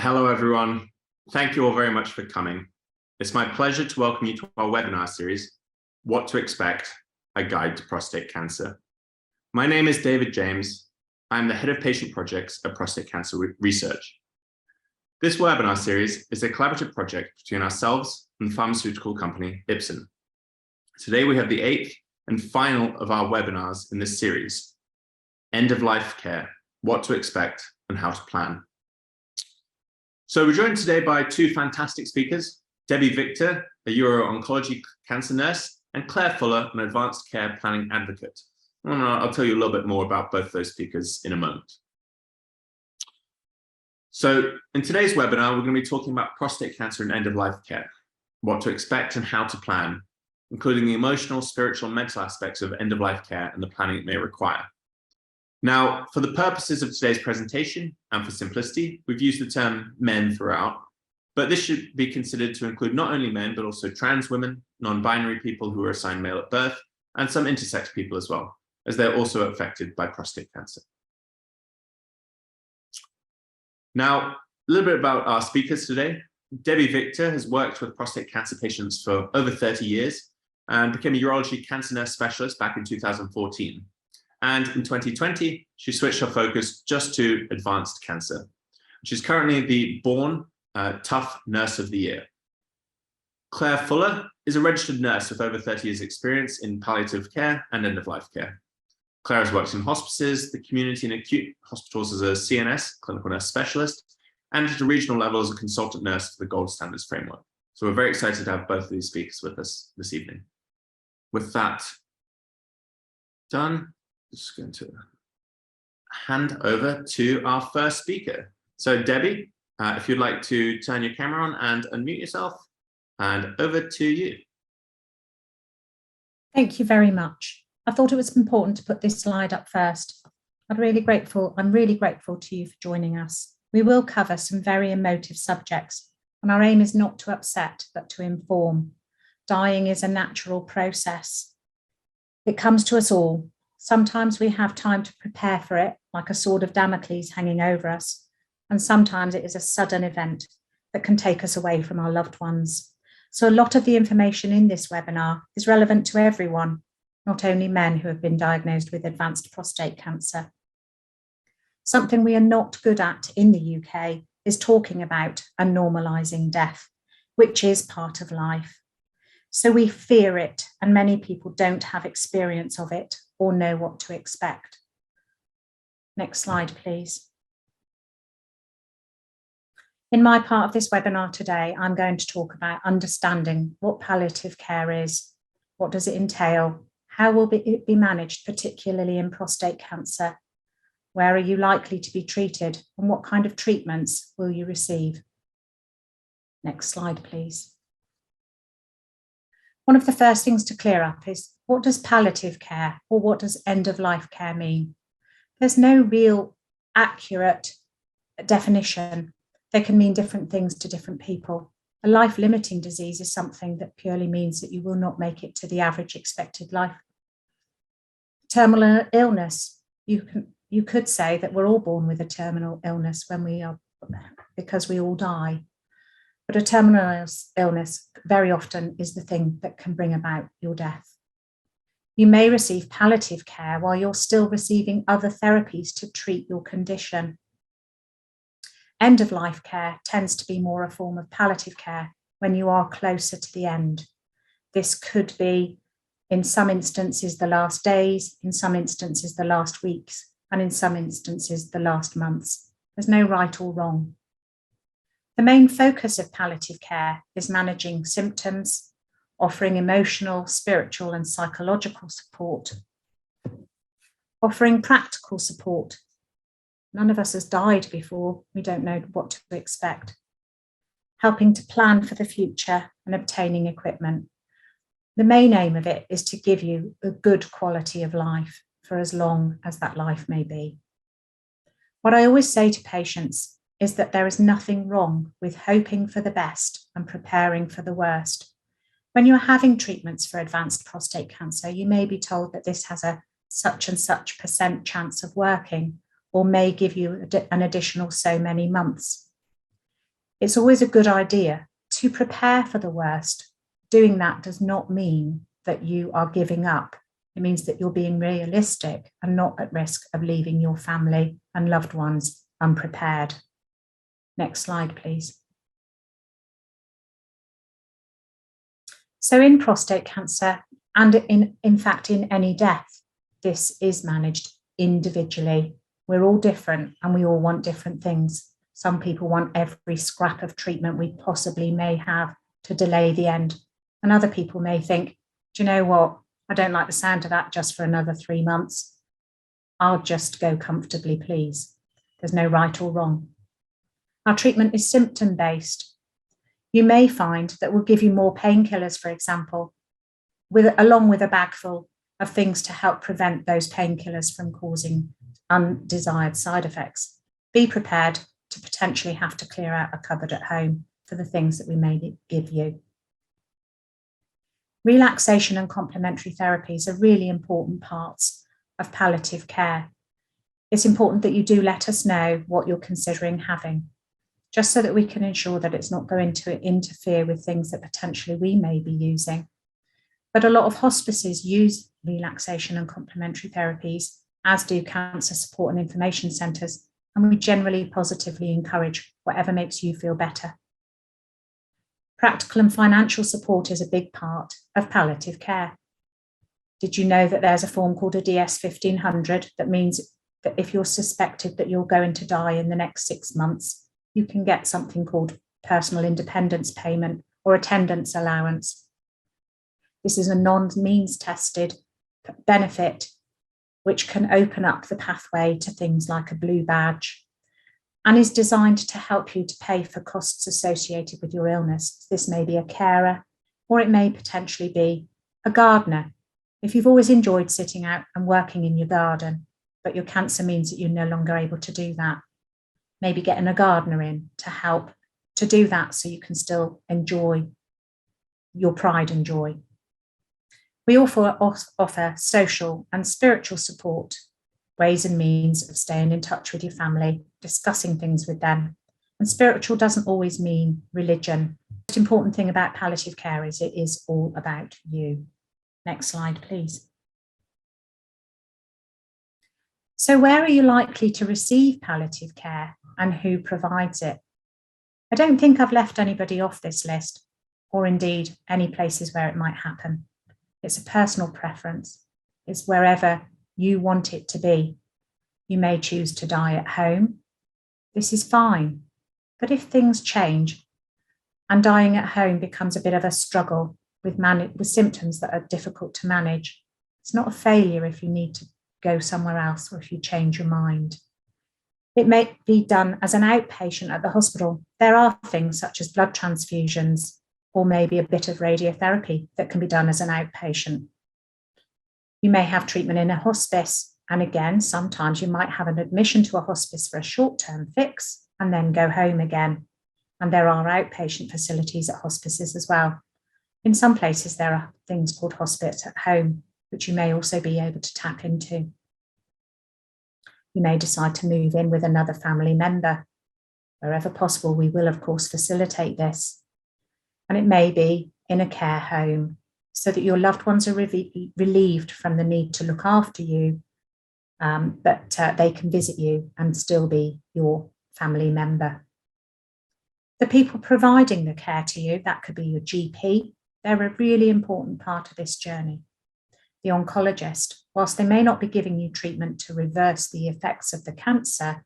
Hello, everyone. Thank you all very much for coming. It's my pleasure to welcome you to our webinar series, What to Expect, A Guide to Prostate Cancer. My name is David James. I'm the Head of Patient Projects at Prostate Cancer Research. This webinar series is a collaborative project between ourselves and the pharmaceutical company Ipsen. Today, we have the 8th and final of our webinars in this series, End-of-Life Care, What to Expect and How to Plan. So we're joined today by two fantastic speakers, Debbie Victor, a uro-oncology cancer nurse, and Claire Fuller, an advanced care planning advocate. I'll tell you a little bit more about both those speakers in a moment. So in today's webinar, we're going to be talking about prostate cancer and end-of-life care, what to expect and how to plan, including the emotional, spiritual, and mental aspects of end-of-life care and the planning it may require. Now, for the purposes of today's presentation and for simplicity, we've used the term men throughout, but this should be considered to include not only men, but also trans women, non-binary people who are assigned male at birth, and some intersex people as well, as they're also affected by prostate cancer. Now, a little bit about our speakers today. Debbie Victor has worked with prostate cancer patients for over 30 years and became a urology cancer nurse specialist back in 2014. And in 2020, she switched her focus just to advanced cancer. She's currently the Born Tough Nurse of the Year. Claire Fuller is a registered nurse with over 30 years experience in palliative care and end-of-life care. Claire has worked in hospices, the community and acute hospitals as a CNS, clinical nurse specialist, and at a regional level as a consultant nurse for the Gold Standards Framework. So we're very excited to have both of these speakers with us this evening. With that done, just going to hand over to our first speaker. So Debbie, if you'd like to turn your camera on and unmute yourself, and over to you. Thank you very much. I thought it was important to put this slide up first. I'm really grateful to you for joining us. We will cover some very emotive subjects, and our aim is not to upset, but to inform. Dying is a natural process. It comes to us all. Sometimes we have time to prepare for it, like a sword of Damocles hanging over us, and sometimes it is a sudden event that can take us away from our loved ones. So a lot of the information in this webinar is relevant to everyone, not only men who have been diagnosed with advanced prostate cancer. Something we are not good at in the UK is talking about and normalising death, which is part of life. So we fear it, and many people don't have experience of it or know what to expect. Next slide, please. In my part of this webinar today, I'm going to talk about understanding what palliative care is, what does it entail, how will it be managed, particularly in prostate cancer, where are you likely to be treated, and what kind of treatments will you receive. Next slide, please. One of the first things to clear up is, what does palliative care or what does end-of-life care mean? There's no real accurate definition. They can mean different things to different people. A life-limiting disease is something that purely means that you will not make it to the average expected life. Terminal illness, you could say that we're all born with a terminal illness because we all die. But a terminal illness very often is the thing that can bring about your death. You may receive palliative care while you're still receiving other therapies to treat your condition. End-of-life care tends to be more a form of palliative care when you are closer to the end. This could be, in some instances, the last days, in some instances, the last weeks, and in some instances, the last months. There's no right or wrong. The main focus of palliative care is managing symptoms, offering emotional, spiritual, and psychological support, offering practical support. None of us has died before, we don't know what to expect. Helping to plan for the future and obtaining equipment. The main aim of it is to give you a good quality of life for as long as that life may be. What I always say to patients is that there is nothing wrong with hoping for the best and preparing for the worst. When you're having treatments for advanced prostate cancer, you may be told that this has a such and such % chance of working, or may give you an additional so many months. It's always a good idea to prepare for the worst. Doing that does not mean that you are giving up. It means that you're being realistic and not at risk of leaving your family and loved ones unprepared. Next slide, please. So in prostate cancer, and in fact in any death, this is managed individually. We're all different and we all want different things. Some people want every scrap of treatment we possibly may have to delay the end. And other people may think, do you know what? I don't like the sound of that just for another 3 months. I'll just go comfortably, please. There's no right or wrong. Our treatment is symptom-based. You may find that we'll give you more painkillers, for example, along with a bag full of things to help prevent those painkillers from causing undesired side effects. Be prepared to potentially have to clear out a cupboard at home for the things that we may give you. Relaxation and complementary therapies are really important parts of palliative care. It's important that you do let us know what you're considering having, just so that we can ensure that it's not going to interfere with things that potentially we may be using. But a lot of hospices use relaxation and complementary therapies, as do cancer support and information centres, and we generally positively encourage whatever makes you feel better. Practical and financial support is a big part of palliative care. Did you know that there's a form called a DS 1500 that means that if you're suspected that you're going to die in the next 6 months, you can get something called personal independence payment or attendance allowance. This is a non-means tested benefit which can open up the pathway to things like a blue badge, and is designed to help you to pay for costs associated with your illness. This may be a carer, or it may potentially be a gardener. If you've always enjoyed sitting out and working in your garden, but your cancer means that you're no longer able to do that, maybe getting a gardener in to help to do that so you can still enjoy your pride and joy. We also offer social and spiritual support, ways and means of staying in touch with your family, discussing things with them. And spiritual doesn't always mean religion. The most important thing about palliative care is it is all about you. Next slide, please. So where are you likely to receive palliative care and who provides it? I don't think I've left anybody off this list, or indeed any places where it might happen. It's a personal preference. It's wherever you want it to be. You may choose to die at home. This is fine. But if things change and dying at home becomes a bit of a struggle with symptoms that are difficult to manage, it's not a failure if you need to go somewhere else or if you change your mind. It may be done as an outpatient at the hospital. There are things such as blood transfusions or maybe a bit of radiotherapy that can be done as an outpatient. You may have treatment in a hospice, and again, sometimes you might have an admission to a hospice for a short-term fix and then go home again. And there are outpatient facilities at hospices as well. In some places, there are things called hospice at home, which you may also be able to tap into. You may decide to move in with another family member. Wherever possible, we will, of course, facilitate this. And it may be in a care home so that your loved ones are relieved from the need to look after you, but they can visit you and still be your family member. The people providing the care to you, that could be your GP, they're a really important part of this journey. The oncologist, whilst they may not be giving you treatment to reverse the effects of the cancer,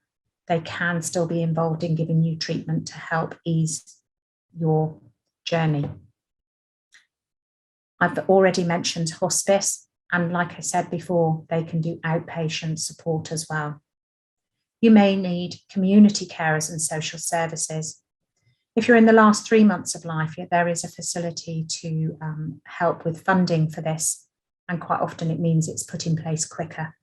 they can still be involved in giving you treatment to help ease your journey. I've already mentioned hospice, and like I said before, they can do outpatient support as well. You may need community carers and social services. If you're in the last 3 months of life, there is a facility to help with funding for this, and quite often it means it's put in place quicker.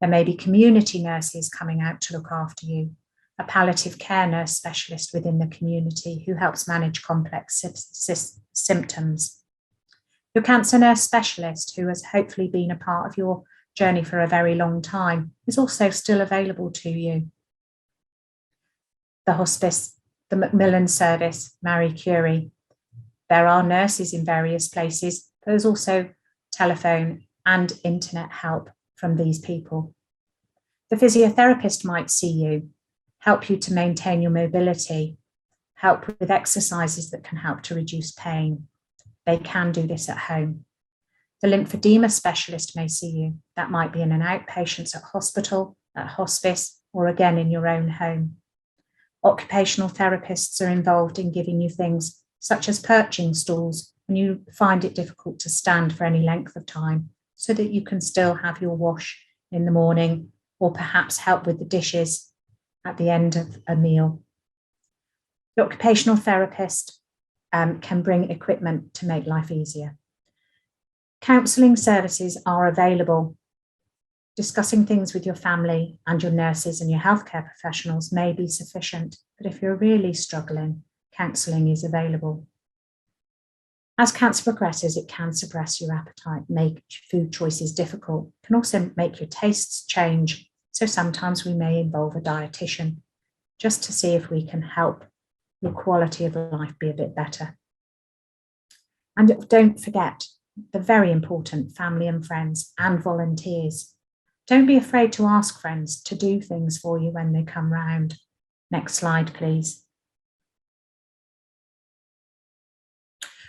There may be community nurses coming out to look after you, a palliative care nurse specialist within the community who helps manage complex symptoms. Your cancer nurse specialist, who has hopefully been a part of your journey for a very long time, is also still available to you. The hospice the Macmillan Service, Marie Curie. There are nurses in various places. There's also telephone and internet help from these people. The physiotherapist might see you, help you to maintain your mobility, help with exercises that can help to reduce pain. They can do this at home. The lymphedema specialist may see you. That might be in an outpatient at hospital, at hospice, or again in your own home. Occupational therapists are involved in giving you things such as perching stools when you find it difficult to stand for any length of time, so that you can still have your wash in the morning, or perhaps help with the dishes at the end of a meal. The occupational therapist can bring equipment to make life easier. Counselling services are available. Discussing things with your family and your nurses and your healthcare professionals may be sufficient, but if you're really struggling, counselling is available. As cancer progresses, it can suppress your appetite, make food choices difficult, can also make your tastes change. So sometimes we may involve a dietitian just to see if we can help your quality of life be a bit better. And don't forget the very important family and friends and volunteers. Don't be afraid to ask friends to do things for you when they come round. Next slide, please.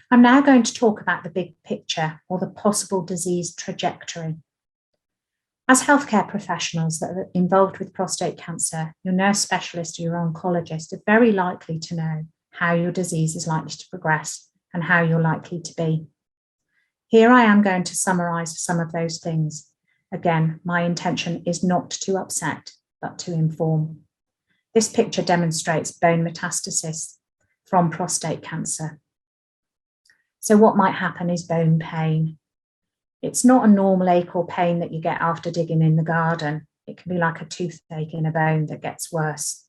I'm now going to talk about the big picture, or the possible disease trajectory. As healthcare professionals that are involved with prostate cancer, your nurse specialist or your oncologist are very likely to know how your disease is likely to progress and how you're likely to be. Here I am going to summarise some of those things. Again, my intention is not to upset, but to inform. This picture demonstrates bone metastasis from prostate cancer. So what might happen is bone pain. It's not a normal ache or pain that you get after digging in the garden. It can be like a toothache in a bone that gets worse.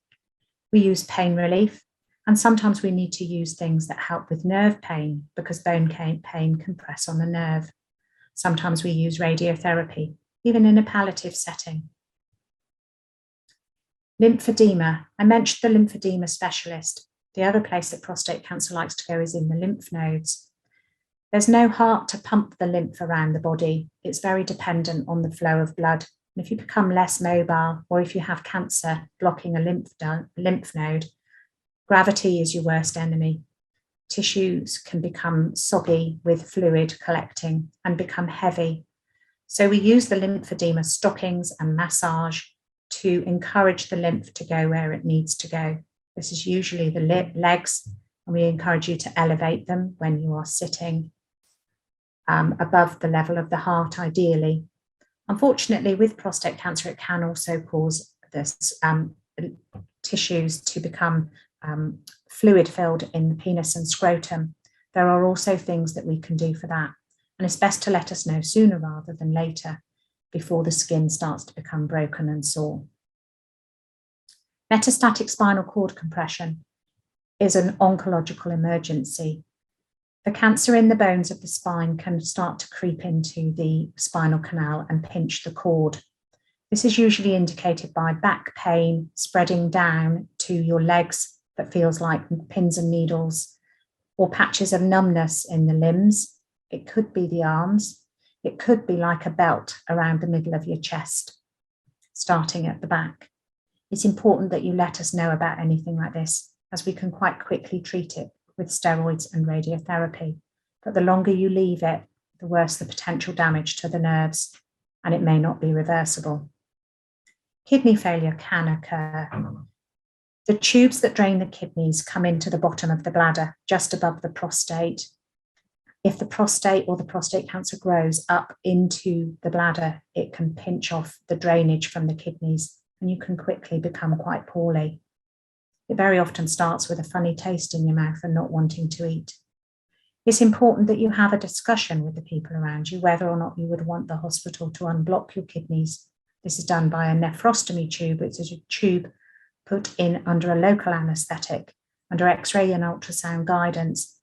We use pain relief, and sometimes we need to use things that help with nerve pain because bone pain can press on the nerve. Sometimes we use radiotherapy, even in a palliative setting. Lymphedema. I mentioned the lymphedema specialist. The other place that prostate cancer likes to go is in the lymph nodes. There's no heart to pump the lymph around the body. It's very dependent on the flow of blood. And if you become less mobile, or if you have cancer blocking a lymph node, gravity is your worst enemy. Tissues can become soggy with fluid collecting and become heavy. So we use the lymphedema stockings and massage to encourage the lymph to go where it needs to go. This is usually the legs, and we encourage you to elevate them when you are sitting above the level of the heart, ideally. Unfortunately, with prostate cancer, it can also cause this tissues to become fluid-filled in the penis and scrotum. There are also things that we can do for that, and it's best to let us know sooner rather than later, before the skin starts to become broken and sore. Metastatic spinal cord compression is an oncological emergency. The cancer in the bones of the spine can start to creep into the spinal canal and pinch the cord. This is usually indicated by back pain spreading down to your legs that feels like pins and needles, or patches of numbness in the limbs. It could be the arms. It could be like a belt around the middle of your chest, starting at the back. It's important that you let us know about anything like this, as we can quite quickly treat it with steroids and radiotherapy. But the longer you leave it, the worse the potential damage to the nerves, and it may not be reversible. Kidney failure can occur. The tubes that drain the kidneys come into the bottom of the bladder, just above the prostate. If the prostate or the prostate cancer grows up into the bladder, it can pinch off the drainage from the kidneys, and you can quickly become quite poorly. It very often starts with a funny taste in your mouth and not wanting to eat. It's important that you have a discussion with the people around you whether or not you would want the hospital to unblock your kidneys. This is done by a nephrostomy tube, which is a tube put in under a local anaesthetic, under X-ray and ultrasound guidance.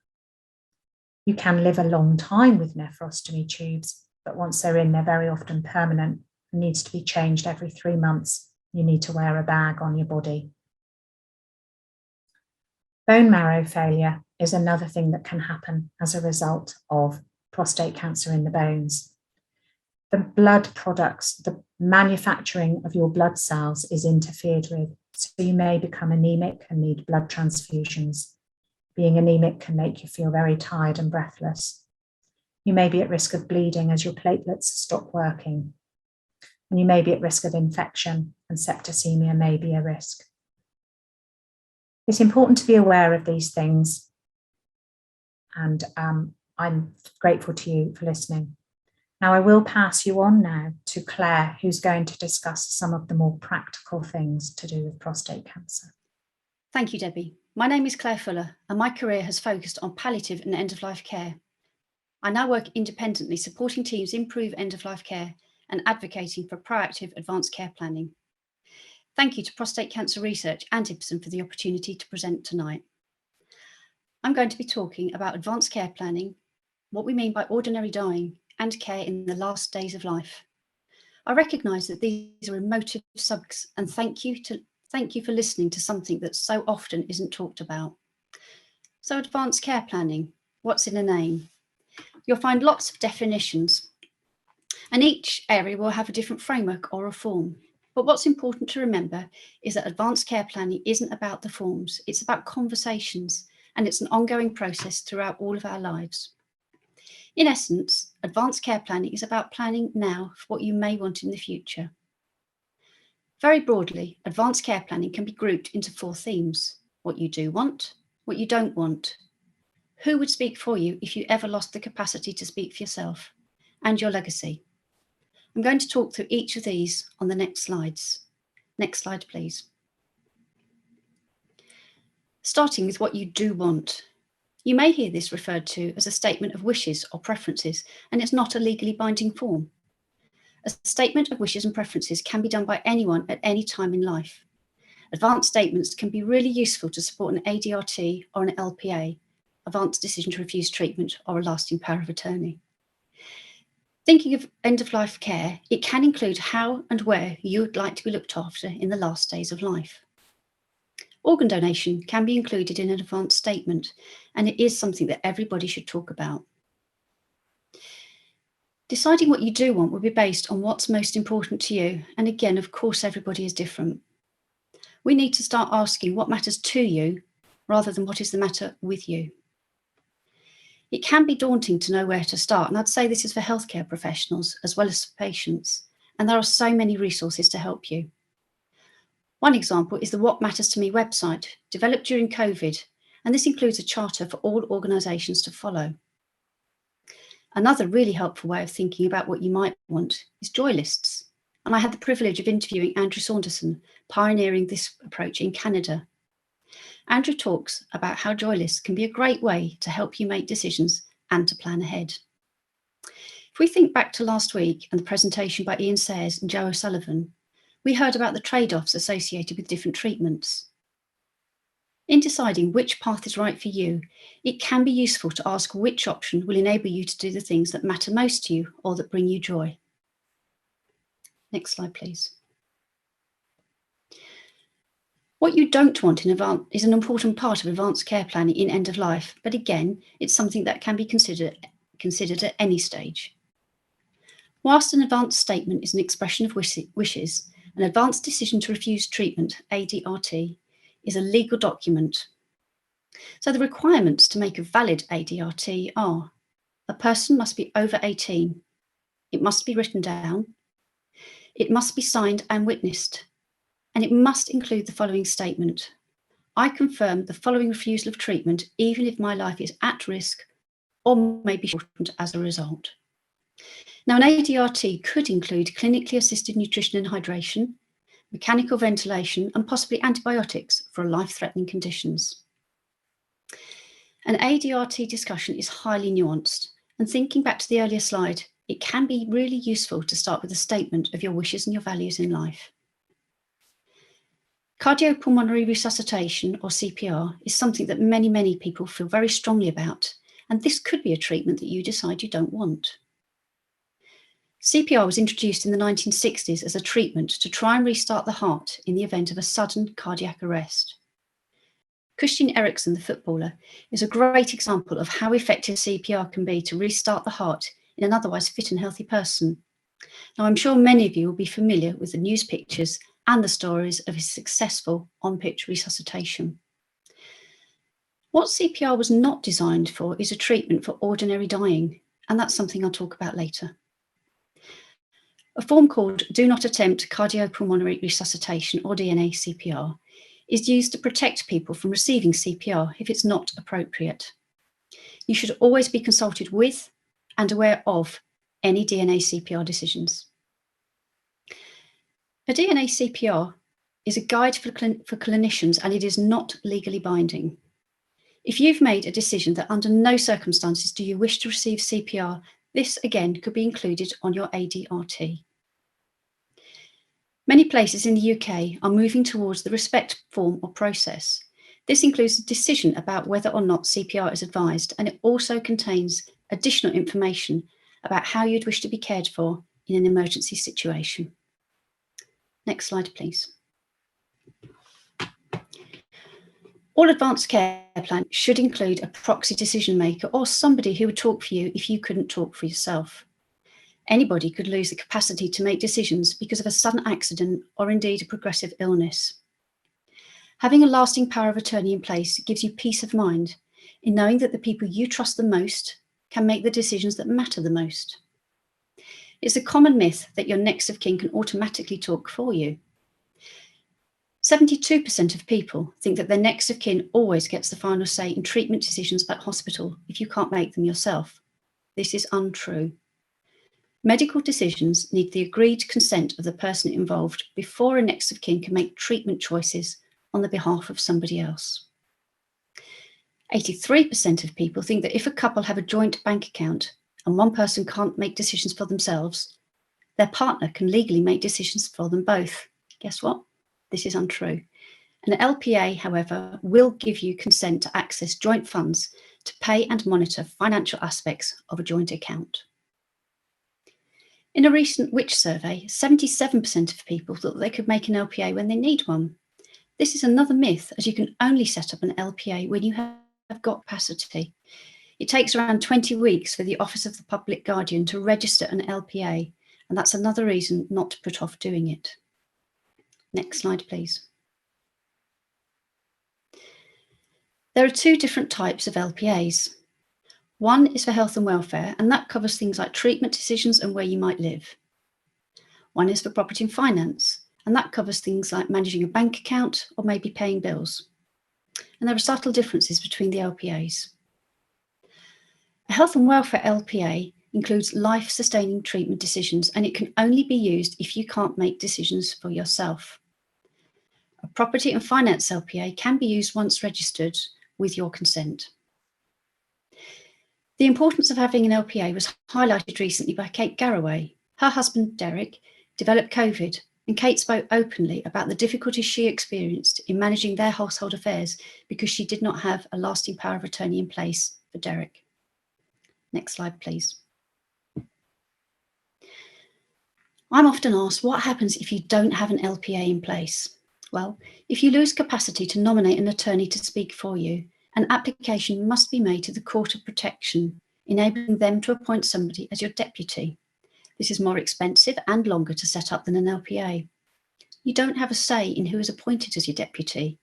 You can live a long time with nephrostomy tubes, but once they're in, they're very often permanent and needs to be changed every 3 months. You need to wear a bag on your body. Bone marrow failure is another thing that can happen as a result of prostate cancer in the bones. The blood products, the manufacturing of your blood cells is interfered with, so you may become anemic and need blood transfusions. Being anemic can make you feel very tired and breathless. You may be at risk of bleeding as your platelets stop working. And you may be at risk of infection, and septicemia may be a risk. It's important to be aware of these things, and I'm grateful to you for listening. Now I will pass you on now to Claire, who's going to discuss some of the more practical things to do with prostate cancer. Thank you, Debbie. My name is Clare Fuller, and my career has focused on palliative and end-of-life care. I now work independently, supporting teams improve end-of-life care and advocating for proactive advanced care planning. Thank you to Prostate Cancer Research and Ipsen for the opportunity to present tonight. I'm going to be talking about advanced care planning, what we mean by ordinary dying, and care in the last days of life. I recognise that these are emotive subjects, and thank you for listening to something that so often isn't talked about. So advanced care planning, what's in a name? You'll find lots of definitions, and each area will have a different framework or a form. But what's important to remember is that advanced care planning isn't about the forms, it's about conversations, and it's an ongoing process throughout all of our lives. In essence, advanced care planning is about planning now for what you may want in the future. Very broadly, advanced care planning can be grouped into 4 themes: what you do want, what you don't want, who would speak for you if you ever lost the capacity to speak for yourself, and your legacy. I'm going to talk through each of these on the next slides. Next slide, please. Starting with what you do want. You may hear this referred to as a statement of wishes or preferences, and it's not a legally binding form. A statement of wishes and preferences can be done by anyone at any time in life. Advanced statements can be really useful to support an ADRT or an LPA, advanced decision to refuse treatment, or a lasting power of attorney. Thinking of end-of-life care, it can include how and where you would like to be looked after in the last days of life. Organ donation can be included in an advanced statement, and it is something that everybody should talk about. Deciding what you do want will be based on what's most important to you, and again, of course, everybody is different. We need to start asking what matters to you rather than what is the matter with you. It can be daunting to know where to start, and I'd say this is for healthcare professionals as well as for patients, and there are so many resources to help you. One example is the What Matters to Me website, developed during COVID, and this includes a charter for all organisations to follow. Another really helpful way of thinking about what you might want is joy lists, and I had the privilege of interviewing Andrew Saunderson, pioneering this approach in Canada. Andrew talks about how joy lists can be a great way to help you make decisions and to plan ahead. If we think back to last week and the presentation by Ian Sayers and Joe O'Sullivan, we heard about the trade-offs associated with different treatments. In deciding which path is right for you, it can be useful to ask which option will enable you to do the things that matter most to you or that bring you joy. Next slide, please. What you don't want in advance is an important part of advanced care planning in end of life, but again, it's something that can be considered at any stage. Whilst an advanced statement is an expression of wishes, an advanced decision to refuse treatment, ADRT, is a legal document. So the requirements to make a valid ADRT are: a person must be over 18, it must be written down, it must be signed and witnessed, and it must include the following statement: I confirm the following refusal of treatment, even if my life is at risk or may be shortened as a result. Now, an ADRT could include clinically assisted nutrition and hydration, mechanical ventilation, and possibly antibiotics for life-threatening conditions. An ADRT discussion is highly nuanced, and thinking back to the earlier slide, it can be really useful to start with a statement of your wishes and your values in life. Cardiopulmonary resuscitation, or CPR, is something that many people feel very strongly about, and this could be a treatment that you decide you don't want. CPR was introduced in the 1960s as a treatment to try and restart the heart in the event of a sudden cardiac arrest. Christian Eriksen, the footballer, is a great example of how effective CPR can be to restart the heart in an otherwise fit and healthy person. Now, I'm sure many of you will be familiar with the news pictures and the stories of his successful on-pitch resuscitation. What CPR was not designed for is a treatment for ordinary dying, and that's something I'll talk about later. A form called Do Not Attempt Cardiopulmonary Resuscitation, or DNA CPR, is used to protect people from receiving CPR if it's not appropriate. You should always be consulted with and aware of any DNA CPR decisions. A DNA CPR is a guide for clinicians, and it is not legally binding. If you've made a decision that under no circumstances do you wish to receive CPR, this again could be included on your ADRT. Many places in the UK are moving towards the RESPECT form or process. This includes a decision about whether or not CPR is advised, and it also contains additional information about how you'd wish to be cared for in an emergency situation. Next slide, please. All advanced care plans should include a proxy decision maker or somebody who would talk for you if you couldn't talk for yourself. Anybody could lose the capacity to make decisions because of a sudden accident or indeed a progressive illness. Having a lasting power of attorney in place gives you peace of mind in knowing that the people you trust the most can make the decisions that matter the most. It's a common myth that your next of kin can automatically talk for you. 72% of people think that their next of kin always gets the final say in treatment decisions at hospital if you can't make them yourself. This is untrue. Medical decisions need the agreed consent of the person involved before a next of kin can make treatment choices on the behalf of somebody else. 83% of people think that if a couple have a joint bank account and one person can't make decisions for themselves, their partner can legally make decisions for them both. Guess what? This is untrue. An LPA, however, will give you consent to access joint funds to pay and monitor financial aspects of a joint account. In a recent Which survey, 77% of people thought they could make an LPA when they need one. This is another myth, as you can only set up an LPA when you have got capacity. It takes around 20 weeks for the Office of the Public Guardian to register an LPA, and that's another reason not to put off doing it. Next slide, please. There are two different types of LPAs. One is for health and welfare, and that covers things like treatment decisions and where you might live. One is for property and finance, and that covers things like managing a bank account or maybe paying bills. And there are subtle differences between the LPAs. A health and welfare LPA includes life-sustaining treatment decisions, and it can only be used if you can't make decisions for yourself. A property and finance LPA can be used once registered with your consent. The importance of having an LPA was highlighted recently by Kate Garraway. Her husband, Derek, developed COVID, and Kate spoke openly about the difficulties she experienced in managing their household affairs because she did not have a lasting power of attorney in place for Derek. Next slide, please. I'm often asked, what happens if you don't have an LPA in place? Well, if you lose capacity to nominate an attorney to speak for you, an application must be made to the Court of Protection, enabling them to appoint somebody as your deputy. This is more expensive and longer to set up than an LPA. You don't have a say in who is appointed as your deputy.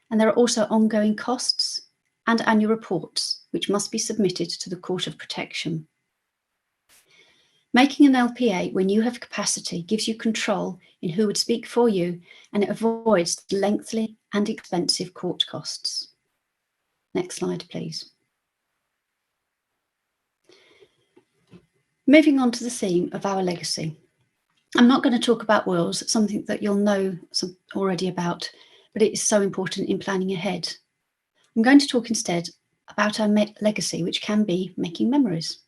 And there are also ongoing costs and annual reports, which must be submitted to the Court of Protection. Making an LPA when you have capacity gives you control in who would speak for you, and it avoids lengthy and expensive court costs. Next slide, please. Moving on to the theme of our legacy. I'm not going to talk about wills, something that you'll know already about, but it is so important in planning ahead. I'm going to talk instead about our legacy, which can be making memories.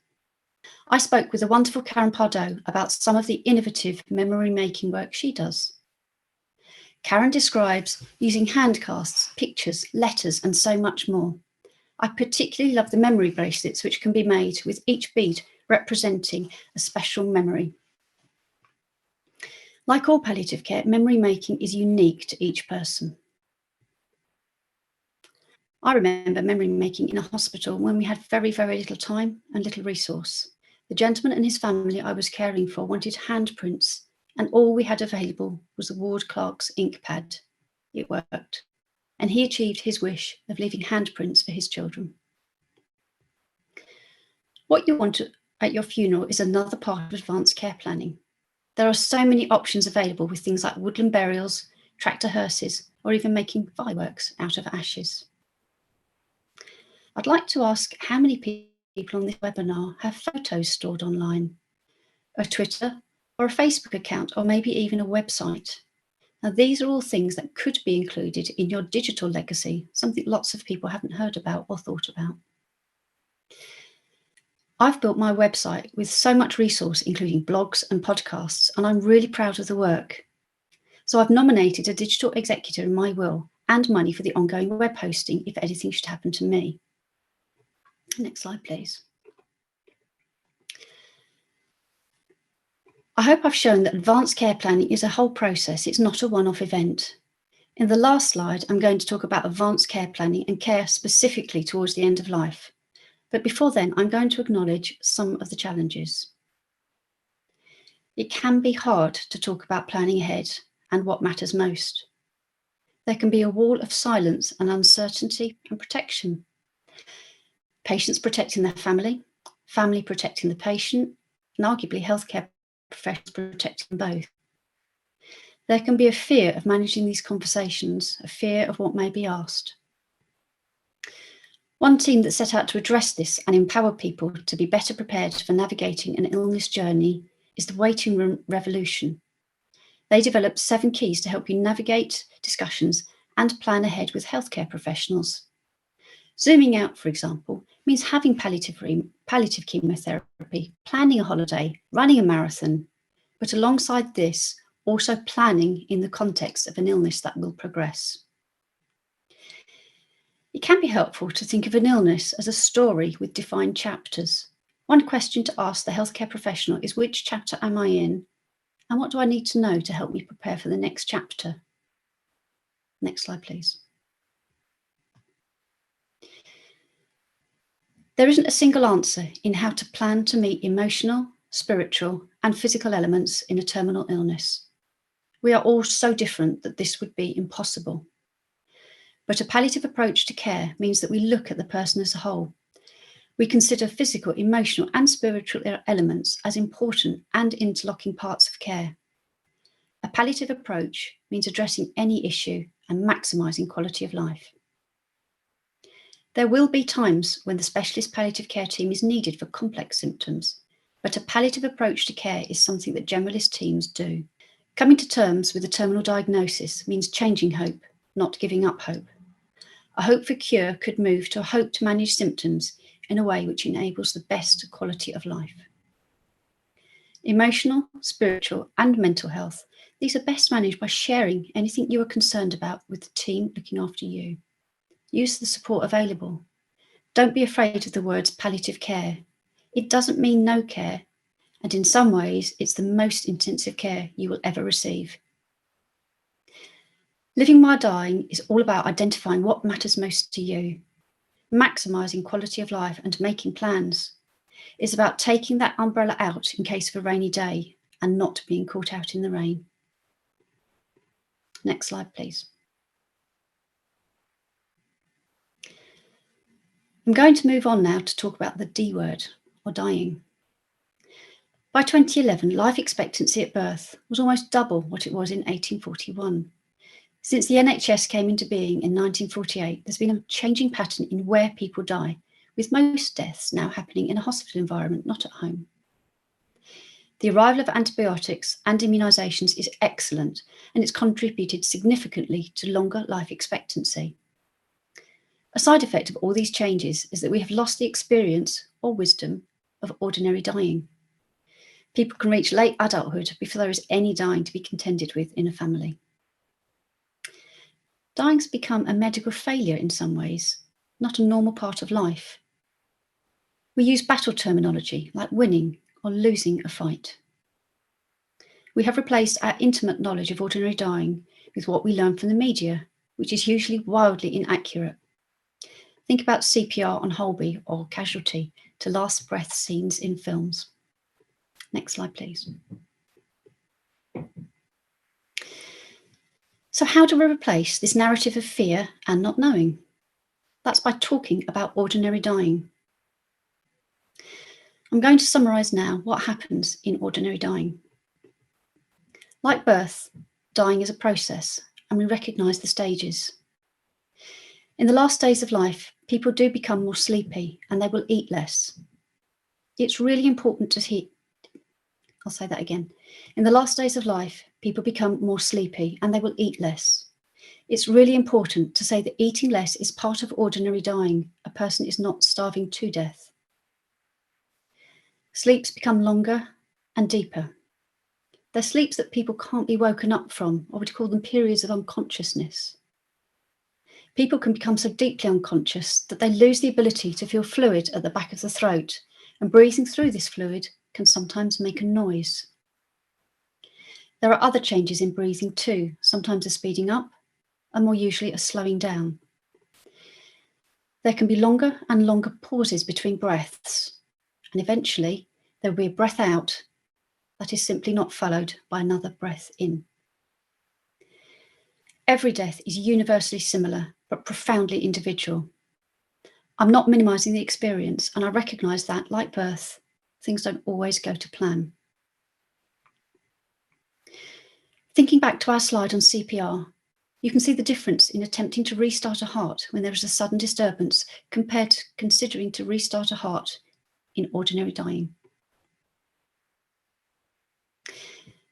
I spoke with the wonderful Karen Pardoe about some of the innovative memory-making work she does. Karen describes using handcasts, pictures, letters, and so much more. I particularly love the memory bracelets, which can be made with each bead representing a special memory. Like all palliative care, memory making is unique to each person. I remember memory making in a hospital when we had very, very little time and little resource. The gentleman and his family I was caring for wanted handprints, and all we had available was the ward clerk's ink pad. It worked, and he achieved his wish of leaving handprints for his children. What you want at your funeral is another part of advanced care planning. There are so many options available with things like woodland burials, tractor hearses, or even making fireworks out of ashes. I'd like to ask how many people on this webinar have photos stored online, a Twitter or a Facebook account, or maybe even a website. Now, these are all things that could be included in your digital legacy, something lots of people haven't heard about or thought about. I've built my website with so much resource, including blogs and podcasts, and I'm really proud of the work. So I've nominated a digital executor in my will and money for the ongoing web hosting if anything should happen to me. Next slide, please. I hope I've shown that advanced care planning is a whole process. It's not a one-off event. In the last slide, I'm going to talk about advanced care planning and care specifically towards the end of life. But before then, I'm going to acknowledge some of the challenges. It can be hard to talk about planning ahead and what matters most. There can be a wall of silence and uncertainty and protection. Patients protecting their family, family protecting the patient, and arguably healthcare professionals protecting both. There can be a fear of managing these conversations, a fear of what may be asked. One team that set out to address this and empower people to be better prepared for navigating an illness journey is the Waiting Room Revolution. They developed 7 keys to help you navigate discussions and plan ahead with healthcare professionals. Zooming out, for example, means having palliative chemotherapy, planning a holiday, running a marathon, but alongside this, also planning in the context of an illness that will progress. It can be helpful to think of an illness as a story with defined chapters. One question to ask the healthcare professional is, which chapter am I in? And what do I need to know to help me prepare for the next chapter? Next slide, please. There isn't a single answer in how to plan to meet emotional, spiritual, and physical elements in a terminal illness. We are all so different that this would be impossible. But a palliative approach to care means that we look at the person as a whole. We consider physical, emotional, and spiritual elements as important and interlocking parts of care. A palliative approach means addressing any issue and maximising quality of life. There will be times when the specialist palliative care team is needed for complex symptoms, but a palliative approach to care is something that generalist teams do. Coming to terms with a terminal diagnosis means changing hope, not giving up hope. A hope for cure could move to a hope to manage symptoms in a way which enables the best quality of life. Emotional, spiritual, and mental health, these are best managed by sharing anything you are concerned about with the team looking after you. Use the support available. Don't be afraid of the words palliative care. It doesn't mean no care, and in some ways, it's the most intensive care you will ever receive. Living while dying is all about identifying what matters most to you, maximising quality of life and making plans. It's about taking that umbrella out in case of a rainy day and not being caught out in the rain. Next slide, please. I'm going to move on now to talk about the D word, or dying. By 2011, life expectancy at birth was almost double what it was in 1841. Since the NHS came into being in 1948, there's been a changing pattern in where people die, with most deaths now happening in a hospital environment, not at home. The arrival of antibiotics and immunisations is excellent, and it's contributed significantly to longer life expectancy. A side effect of all these changes is that we have lost the experience or wisdom of ordinary dying. People can reach late adulthood before there is any dying to be contended with in a family. Dying's become a medical failure in some ways, not a normal part of life. We use battle terminology like winning or losing a fight. We have replaced our intimate knowledge of ordinary dying with what we learn from the media, which is usually wildly inaccurate. Think about CPR on Holby or Casualty to last breath scenes in films. Next slide, please. So how do we replace this narrative of fear and not knowing? That's by talking about ordinary dying. I'm going to summarise now what happens in ordinary dying. Like birth, dying is a process, and we recognise the stages. In the last days of life, people do become more sleepy and they will eat less. It's really important to I'll say that again. In the last days of life, people become more sleepy and they will eat less. It's really important to say that eating less is part of ordinary dying. A person is not starving to death. Sleeps become longer and deeper. They're sleeps that people can't be woken up from, or we'd call them periods of unconsciousness. People can become so deeply unconscious that they lose the ability to feel fluid at the back of the throat, and breathing through this fluid can sometimes make a noise. There are other changes in breathing too, sometimes a speeding up, and more usually a slowing down. There can be longer and longer pauses between breaths, and eventually there will be a breath out that is simply not followed by another breath in. Every death is universally similar, but profoundly individual. I'm not minimising the experience, and I recognise that, like birth, things don't always go to plan. Thinking back to our slide on CPR, you can see the difference in attempting to restart a heart when there is a sudden disturbance compared to considering to restart a heart in ordinary dying.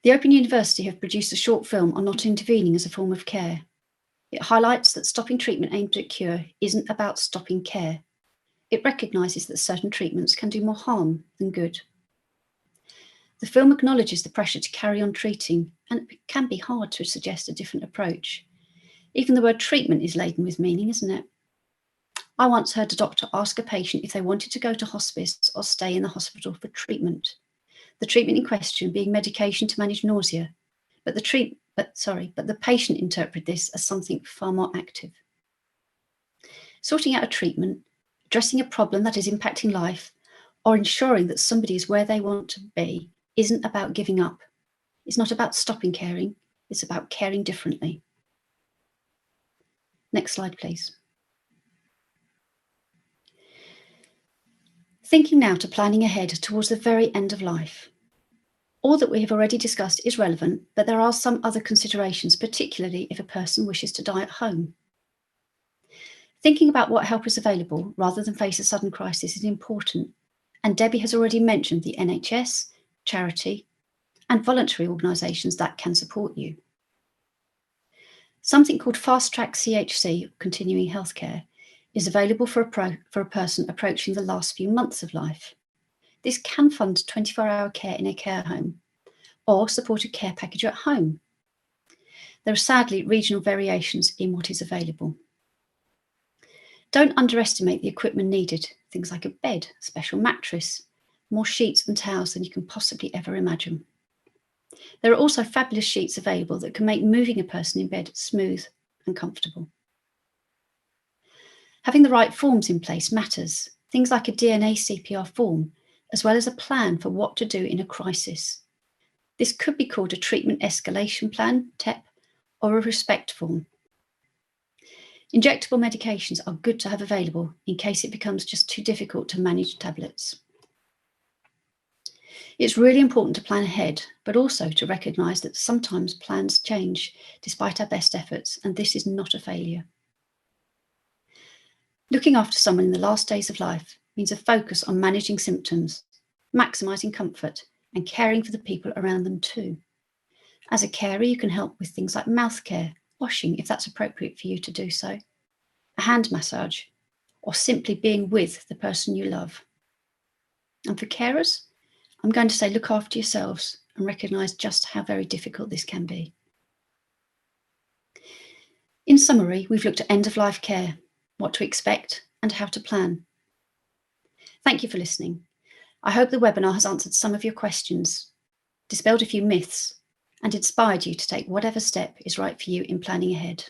The Open University have produced a short film on not intervening as a form of care. It highlights that stopping treatment aimed at cure isn't about stopping care. It recognises that certain treatments can do more harm than good. The film acknowledges the pressure to carry on treating, and it can be hard to suggest a different approach. Even the word treatment is laden with meaning, isn't it? I once heard a doctor ask a patient if they wanted to go to hospice or stay in the hospital for treatment. The treatment in question being medication to manage nausea, but the patient interpreted this as something far more active. Sorting out a treatment, addressing a problem that is impacting life, or ensuring that somebody is where they want to be isn't about giving up. It's not about stopping caring, it's about caring differently. Next slide, please. Thinking now to planning ahead towards the very end of life. All that we have already discussed is relevant, but there are some other considerations, particularly if a person wishes to die at home. Thinking about what help is available rather than face a sudden crisis is important, and Debbie has already mentioned the NHS, charity, and voluntary organisations that can support you. Something called Fast Track CHC, continuing healthcare, is available for a person approaching the last few months of life. This can fund 24-hour care in a care home or support a care package at home. There are sadly regional variations in what is available. Don't underestimate the equipment needed, things like a bed, a special mattress, more sheets and towels than you can possibly ever imagine. There are also fabulous sheets available that can make moving a person in bed smooth and comfortable. Having the right forms in place matters, things like a DNA CPR form, as well as a plan for what to do in a crisis. This could be called a treatment escalation plan, TEP, or a respect form. Injectable medications are good to have available in case it becomes just too difficult to manage tablets. It's really important to plan ahead, but also to recognise that sometimes plans change despite our best efforts, and this is not a failure. Looking after someone in the last days of life means a focus on managing symptoms, maximising comfort, and caring for the people around them too. As a carer, you can help with things like mouth care, washing if that's appropriate for you to do so, a hand massage, or simply being with the person you love. And for carers, I'm going to say look after yourselves and recognise just how very difficult this can be. In summary, we've looked at end-of-life care, what to expect and how to plan. Thank you for listening. I hope the webinar has answered some of your questions, dispelled a few myths, and inspired you to take whatever step is right for you in planning ahead.